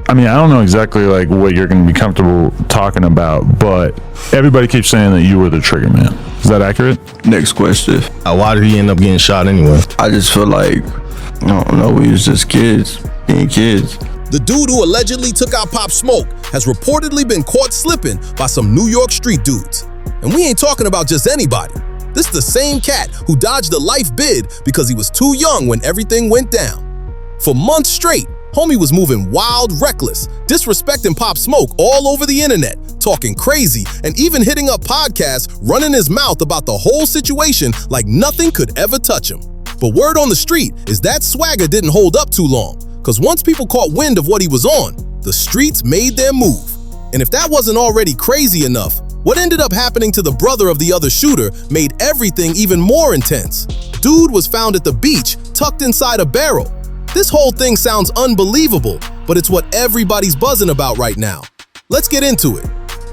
I mean, I don't know exactly like what you're going to be comfortable talking about, but everybody keeps saying that you were the trigger man. Is that accurate? Next question. Why did he end up getting shot anyway? I just feel like, I don't know, we was just kids, being kids. The dude who allegedly took out Pop Smoke has reportedly been caught slipping by some New York street dudes. And we ain't talking about just anybody. This is the same cat who dodged a life bid because he was too young when everything went down. For months straight, homie was moving wild, reckless, disrespecting Pop Smoke all over the internet, talking crazy, and even hitting up podcasts, running his mouth about the whole situation like nothing could ever touch him. But word on the street is that swagger didn't hold up too long, because once people caught wind of what he was on, the streets made their move. And if that wasn't already crazy enough, what ended up happening to the brother of the other shooter made everything even more intense. Dude was found at the beach, tucked inside a barrel. This whole thing sounds unbelievable, but it's what everybody's buzzing about right now. Let's get into it.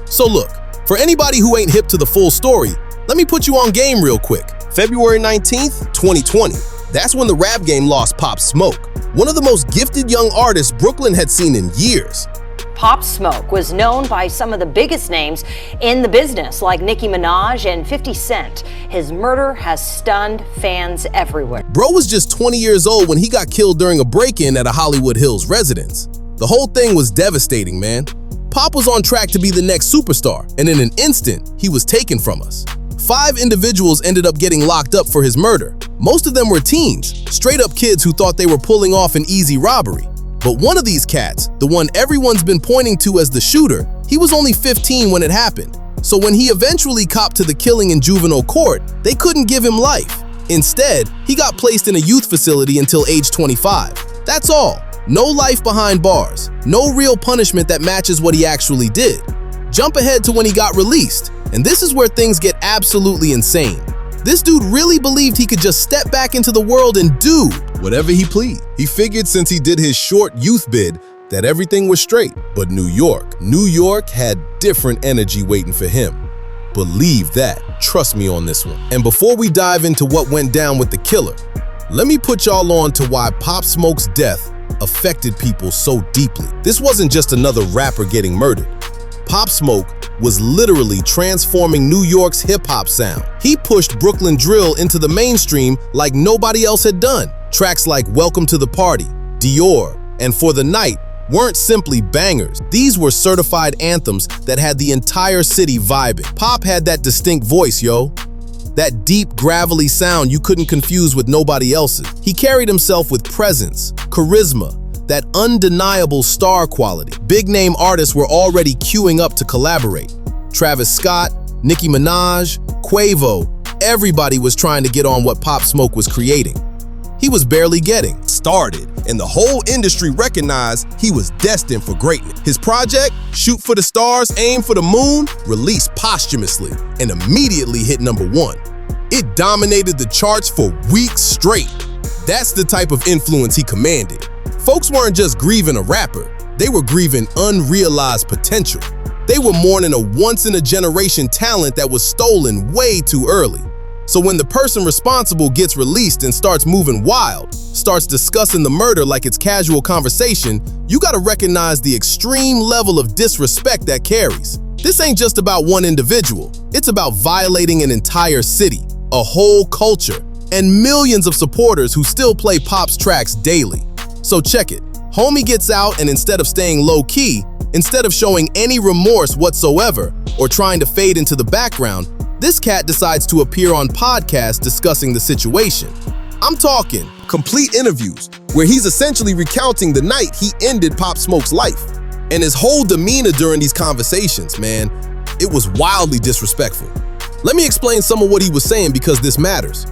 So look, for anybody who ain't hip to the full story, let me put you on game real quick. February 19th, 2020. That's when the rap game lost Pop Smoke, one of the most gifted young artists Brooklyn had seen in years. Pop Smoke was known by some of the biggest names in the business, like Nicki Minaj and 50 Cent. His murder has stunned fans everywhere. Bro was just 20 years old when he got killed during a break-in at a Hollywood Hills residence. The whole thing was devastating, man. Pop was on track to be the next superstar, and in an instant, he was taken from us. 5 individuals ended up getting locked up for his murder. Most of them were teens, straight-up kids who thought they were pulling off an easy robbery. But one of these cats, the one everyone's been pointing to as the shooter, he was only 15 when it happened. So when he eventually copped to the killing in juvenile court, they couldn't give him life. Instead, he got placed in a youth facility until age 25. That's all. No life behind bars. No real punishment that matches what he actually did. Jump ahead to when he got released, and this is where things get absolutely insane. This dude really believed he could just step back into the world and do whatever he pleased. He figured since he did his short youth bid that everything was straight. But New York had different energy waiting for him. Believe that. Trust me on this one. And before we dive into what went down with the killer, let me put y'all on to why Pop Smoke's death affected people so deeply. This wasn't just another rapper getting murdered. Pop Smoke was literally transforming New York's hip-hop sound. He pushed Brooklyn drill into the mainstream like nobody else had done. Tracks like Welcome to the Party, Dior, and For the Night weren't simply bangers. These were certified anthems that had the entire city vibing. Pop had that distinct voice, yo. That deep, gravelly sound you couldn't confuse with nobody else's. He carried himself with presence, charisma, that undeniable star quality. Big-name artists were already queuing up to collaborate. Travis Scott, Nicki Minaj, Quavo, everybody was trying to get on what Pop Smoke was creating. He was barely getting started, and the whole industry recognized he was destined for greatness. His project, Shoot for the Stars, Aim for the Moon, released posthumously and immediately hit #1. It dominated the charts for weeks straight. That's the type of influence he commanded. Folks weren't just grieving a rapper, they were grieving unrealized potential. They were mourning a once-in-a-generation talent that was stolen way too early. So when the person responsible gets released and starts moving wild, starts discussing the murder like it's casual conversation, you gotta recognize the extreme level of disrespect that carries. This ain't just about one individual, it's about violating an entire city, a whole culture, and millions of supporters who still play Pop's tracks daily. So check it. Homie gets out, and instead of staying low-key, instead of showing any remorse whatsoever or trying to fade into the background, this cat decides to appear on podcasts discussing the situation. I'm talking complete interviews where he's essentially recounting the night he ended Pop Smoke's life. And his whole demeanor during these conversations, man, it was wildly disrespectful. Let me explain some of what he was saying because this matters.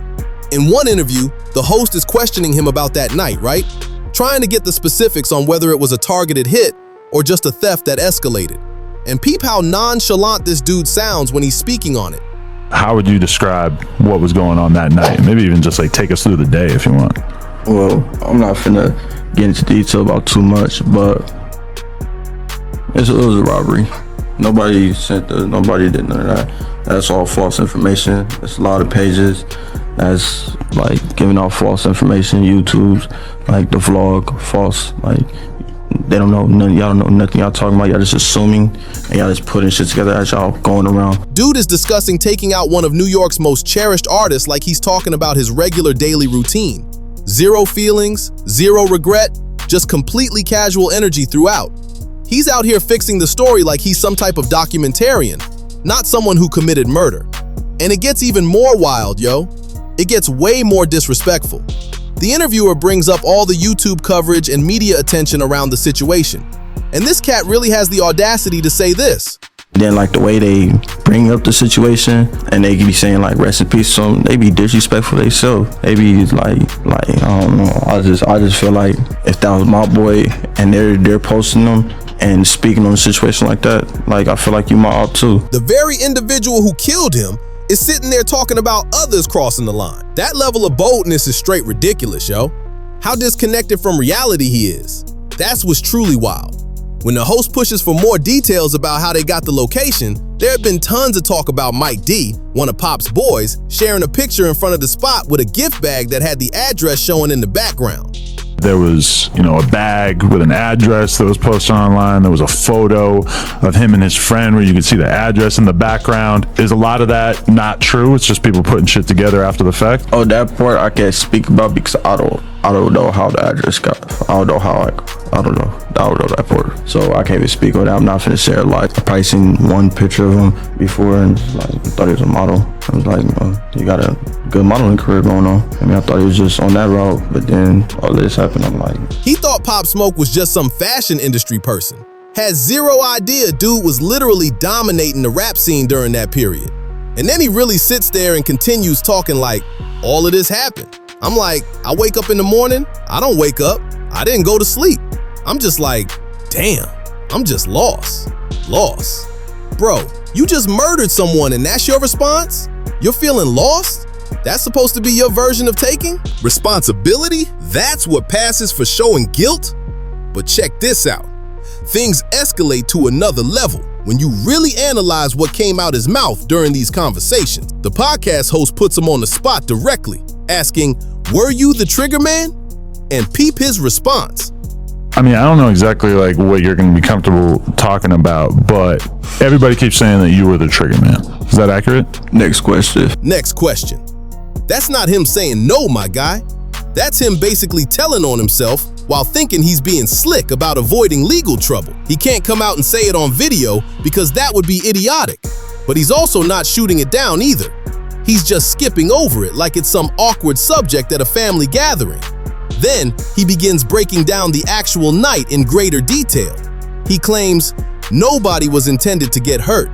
In one interview, the host is questioning him about that night, right? Trying to get the specifics on whether it was a targeted hit or just a theft that escalated. And peep how nonchalant this dude sounds when he's speaking on it. How would you describe what was going on that night? Maybe even just like take us through the day if you want. Well, I'm not finna get into detail about too much, but it was a robbery. Nobody did none of that. That's all false information. It's a lot of pages that's like giving out false information. YouTube's like the vlog, false, like they don't know nothing. Y'all don't know nothing y'all talking about. Y'all just assuming and y'all just putting shit together as y'all going around. Dude is discussing taking out one of New York's most cherished artists like he's talking about his regular daily routine. Zero feelings, zero regret, just completely casual energy throughout. He's out here fixing the story like he's some type of documentarian, not someone who committed murder. And it gets even more wild, yo. It gets way more disrespectful. The interviewer brings up all the YouTube coverage and media attention around the situation. And this cat really has the audacity to say this. Then like the way they bring up the situation and they be saying like rest in peace, so they be disrespectful themselves. They be like I don't know. I just feel like if that was my boy and they're posting them and speaking on a situation like that, like I feel like you my op too. The very individual who killed him is sitting there talking about others crossing the line. That level of boldness is straight ridiculous, yo. How disconnected from reality he is. That's what's truly wild. When the host pushes for more details about how they got the location, there have been tons of talk about Mike D, one of Pop's boys, sharing a picture in front of the spot with a gift bag that had the address showing in the background. There was, a bag with an address that was posted online. There was a photo of him and his friend where you could see the address in the background. Is a lot of that not true? It's just people putting shit together after the fact? Oh, that part I can't speak about because I don't know how the address got. I don't know that part. So I can't even speak on that. I'm not finna share like I've probably seen one picture of him before and like I thought he was a model. I was like, you got a good modeling career going on. I mean, I thought he was just on that route, but then all this happened. I'm like, he thought Pop Smoke was just some fashion industry person. Had zero idea dude was literally dominating the rap scene during that period. And then he really sits there and continues talking like all of this happened. I'm like, I wake up in the morning, I don't wake up, I didn't go to sleep. I'm just like, damn, I'm just lost. Bro, you just murdered someone and that's your response? You're feeling lost? That's supposed to be your version of taking? Responsibility? That's what passes for showing guilt? But check this out. Things escalate to another level when you really analyze what came out his mouth during these conversations. The podcast host puts him on the spot directly, asking, "Were you the trigger man?" And peep his response. I mean, I don't know exactly like what you're going to be comfortable talking about, but everybody keeps saying that you were the trigger man. Is that accurate? Next question. Next question. That's not him saying no, my guy. That's him basically telling on himself while thinking he's being slick about avoiding legal trouble. He can't come out and say it on video because that would be idiotic. But he's also not shooting it down either. He's just skipping over it like it's some awkward subject at a family gathering. Then he begins breaking down the actual night in greater detail. He claims nobody was intended to get hurt.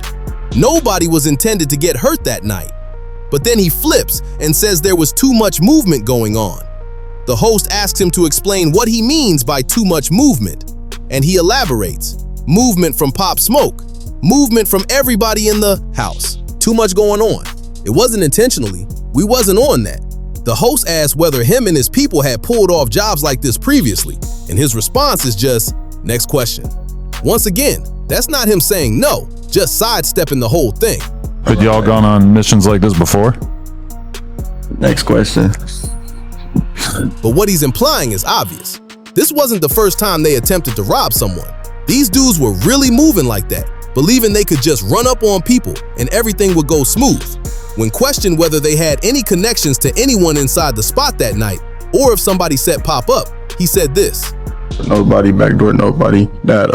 Nobody was intended to get hurt that night. But then he flips and says there was too much movement going on. The host asks him to explain what he means by too much movement. And he elaborates. Movement from Pop Smoke. Movement from everybody in the house. Too much going on. It wasn't intentionally. We wasn't on that. The host asks whether him and his people had pulled off jobs like this previously. And his response is just, next question. Once again, that's not him saying no, just sidestepping the whole thing. Had y'all gone on missions like this before? Next question. But what he's implying is obvious. This wasn't the first time they attempted to rob someone. These dudes were really moving like that, believing they could just run up on people and everything would go smooth. When questioned whether they had any connections to anyone inside the spot that night, or if somebody set Pop up, he said this. Nobody backdoor, nobody. That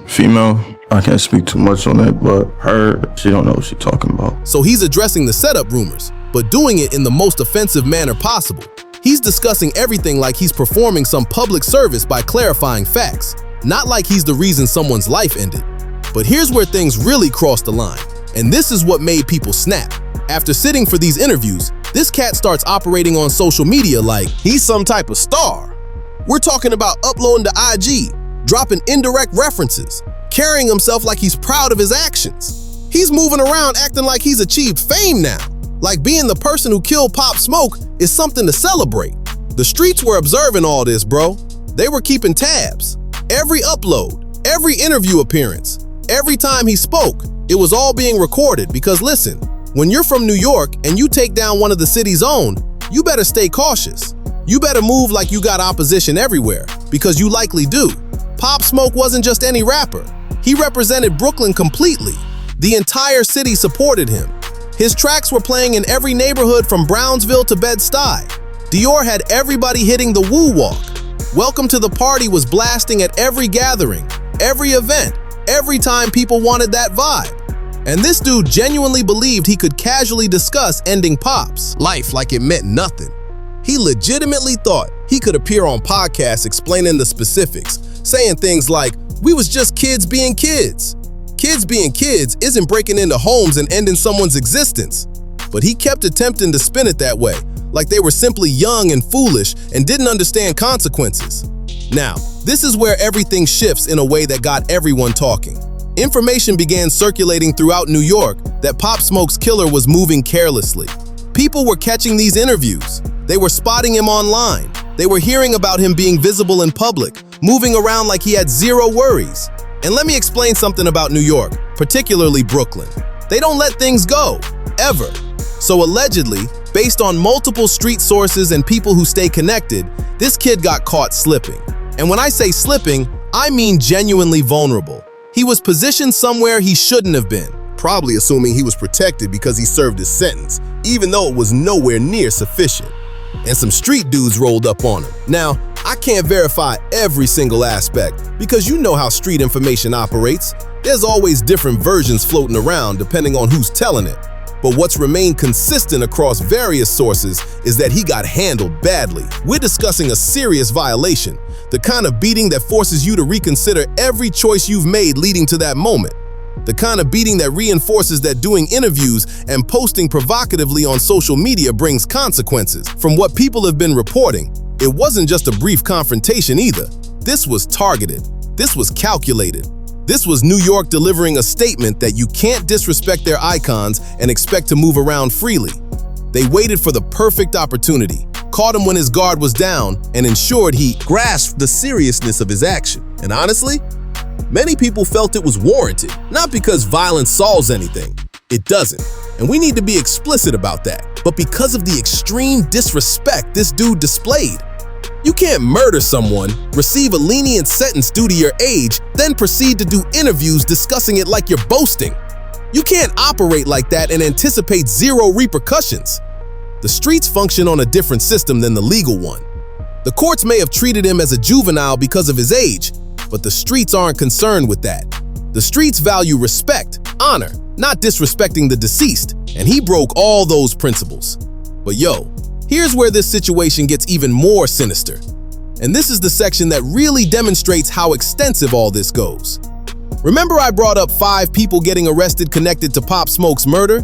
female, I can't speak too much on that, but her, she don't know what she's talking about. So he's addressing the setup rumors, but doing it in the most offensive manner possible. He's discussing everything like he's performing some public service by clarifying facts, not like he's the reason someone's life ended. But here's where things really crossed the line, and this is what made people snap. After sitting for these interviews, this cat starts operating on social media like he's some type of star. We're talking about uploading to IG, dropping indirect references, carrying himself like he's proud of his actions. He's moving around acting like he's achieved fame now, like being the person who killed Pop Smoke is something to celebrate. The streets were observing all this, bro. They were keeping tabs. Every upload, every interview appearance, every time he spoke, it was all being recorded because listen, when you're from New York and you take down one of the city's own, you better stay cautious. You better move like you got opposition everywhere, because you likely do. Pop Smoke wasn't just any rapper. He represented Brooklyn completely. The entire city supported him. His tracks were playing in every neighborhood from Brownsville to Bed-Stuy. Dior had everybody hitting the woo walk. Welcome to the Party was blasting at every gathering, every event, every time people wanted that vibe. And this dude genuinely believed he could casually discuss ending Pop's life like it meant nothing. He legitimately thought he could appear on podcasts explaining the specifics, saying things like, "We was just kids being kids." Kids being kids isn't breaking into homes and ending someone's existence. But he kept attempting to spin it that way, like they were simply young and foolish and didn't understand consequences. Now, this is where everything shifts in a way that got everyone talking. Information began circulating throughout New York that Pop Smoke's killer was moving carelessly. People were catching these interviews. They were spotting him online. They were hearing about him being visible in public, moving around like he had zero worries. And let me explain something about New York, particularly Brooklyn. They don't let things go, ever. So allegedly, based on multiple street sources and people who stay connected, this kid got caught slipping. And when I say slipping, I mean genuinely vulnerable. He was positioned somewhere he shouldn't have been, probably assuming he was protected because he served his sentence, even though it was nowhere near sufficient. And some street dudes rolled up on him. Now, I can't verify every single aspect because you know how street information operates. There's always different versions floating around depending on who's telling it. But what's remained consistent across various sources is that he got handled badly. We're discussing a serious violation, the kind of beating that forces you to reconsider every choice you've made leading to that moment. The kind of beating that reinforces that doing interviews and posting provocatively on social media brings consequences. From what people have been reporting, it wasn't just a brief confrontation either. This was targeted. This was calculated. This was New York delivering a statement that you can't disrespect their icons and expect to move around freely. They waited for the perfect opportunity, caught him when his guard was down, and ensured he grasped the seriousness of his action. And honestly, many people felt it was warranted, not because violence solves anything. It doesn't. And we need to be explicit about that. But because of the extreme disrespect this dude displayed. You can't murder someone, receive a lenient sentence due to your age, then proceed to do interviews discussing it like you're boasting. You can't operate like that and anticipate zero repercussions. The streets function on a different system than the legal one. The courts may have treated him as a juvenile because of his age, but the streets aren't concerned with that. The streets value respect, honor, not disrespecting the deceased, and he broke all those principles. But yo, here's where this situation gets even more sinister. And this is the section that really demonstrates how extensive all this goes. Remember I brought up 5 people getting arrested connected to Pop Smoke's murder?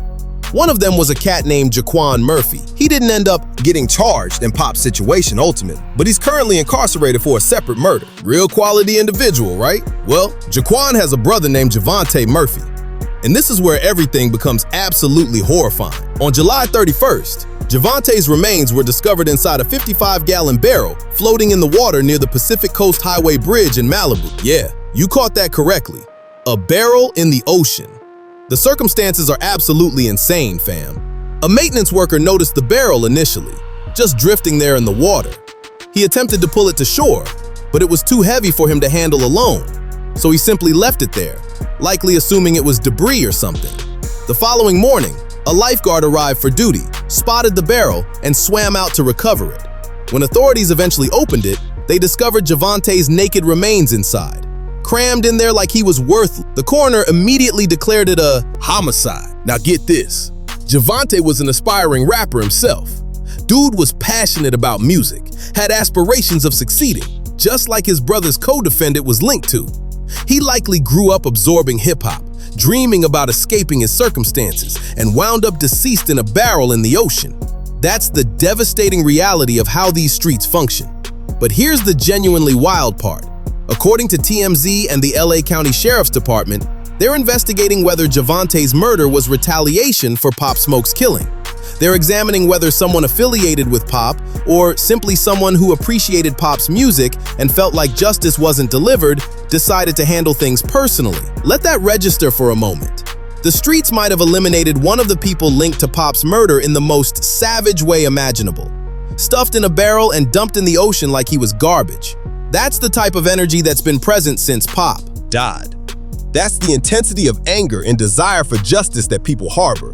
One of them was a cat named Jaquan Murphy. He didn't end up getting charged in Pop's situation ultimately, but he's currently incarcerated for a separate murder. Real quality individual, right? Well, Jaquan has a brother named Javante Murphy. And this is where everything becomes absolutely horrifying. On July 31st, Javante's remains were discovered inside a 55-gallon barrel floating in the water near the Pacific Coast Highway Bridge in Malibu. Yeah, you caught that correctly. A barrel in the ocean. The circumstances are absolutely insane, fam. A maintenance worker noticed the barrel initially, just drifting there in the water. He attempted to pull it to shore, but it was too heavy for him to handle alone, so he simply left it there, likely assuming it was debris or something. The following morning, a lifeguard arrived for duty, spotted the barrel, and swam out to recover it. When authorities eventually opened it, they discovered Javante's naked remains inside, crammed in there like he was worthless. The coroner immediately declared it a homicide. Now get this, Javante was an aspiring rapper himself. Dude was passionate about music, had aspirations of succeeding, just like his brother's co-defendant was linked to. He likely grew up absorbing hip-hop, dreaming about escaping his circumstances, and wound up deceased in a barrel in the ocean. That's the devastating reality of how these streets function. But here's the genuinely wild part. According to TMZ and the LA County Sheriff's Department, they're investigating whether Javante's murder was retaliation for Pop Smoke's killing. They're examining whether someone affiliated with Pop or simply someone who appreciated Pop's music and felt like justice wasn't delivered decided to handle things personally. Let that register for a moment. The streets might have eliminated one of the people linked to Pop's murder in the most savage way imaginable, stuffed in a barrel and dumped in the ocean like he was garbage. That's the type of energy that's been present since Pop died. That's the intensity of anger and desire for justice that people harbor.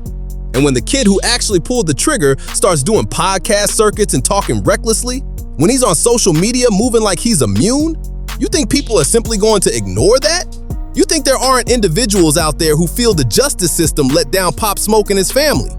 And when the kid who actually pulled the trigger starts doing podcast circuits and talking recklessly, when he's on social media moving like he's immune, you think people are simply going to ignore that? You think there aren't individuals out there who feel the justice system let down Pop Smoke and his family?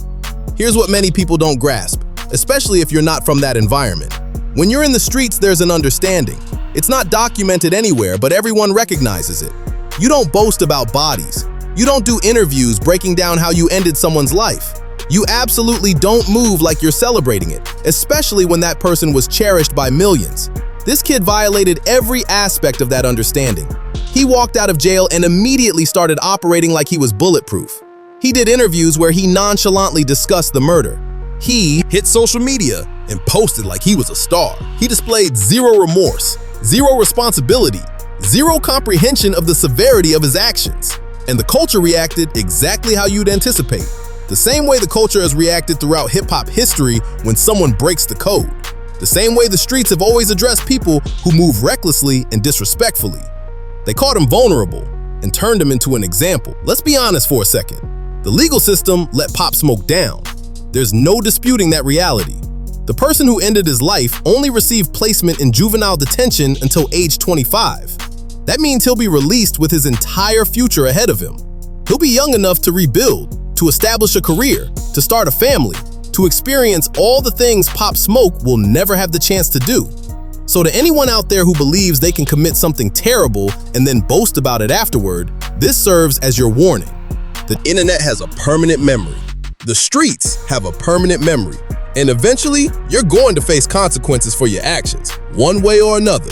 Here's what many people don't grasp, especially if you're not from that environment. When you're in the streets, there's an understanding. It's not documented anywhere, but everyone recognizes it. You don't boast about bodies. You don't do interviews breaking down how you ended someone's life. You absolutely don't move like you're celebrating it, especially when that person was cherished by millions. This kid violated every aspect of that understanding. He walked out of jail and immediately started operating like he was bulletproof. He did interviews where he nonchalantly discussed the murder. He hit social media and posted like he was a star. He displayed zero remorse, zero responsibility, zero comprehension of the severity of his actions. And the culture reacted exactly how you'd anticipate. The same way the culture has reacted throughout hip-hop history when someone breaks the code. The same way the streets have always addressed people who move recklessly and disrespectfully. They caught him vulnerable and turned him into an example. Let's be honest for a second. The legal system let Pop Smoke down. There's no disputing that reality. The person who ended his life only received placement in juvenile detention until age 25. That means he'll be released with his entire future ahead of him. He'll be young enough to rebuild, to establish a career, to start a family, to experience all the things Pop Smoke will never have the chance to do. So to anyone out there who believes they can commit something terrible and then boast about it afterward, this serves as your warning. The internet has a permanent memory. The streets have a permanent memory. And eventually, you're going to face consequences for your actions, one way or another.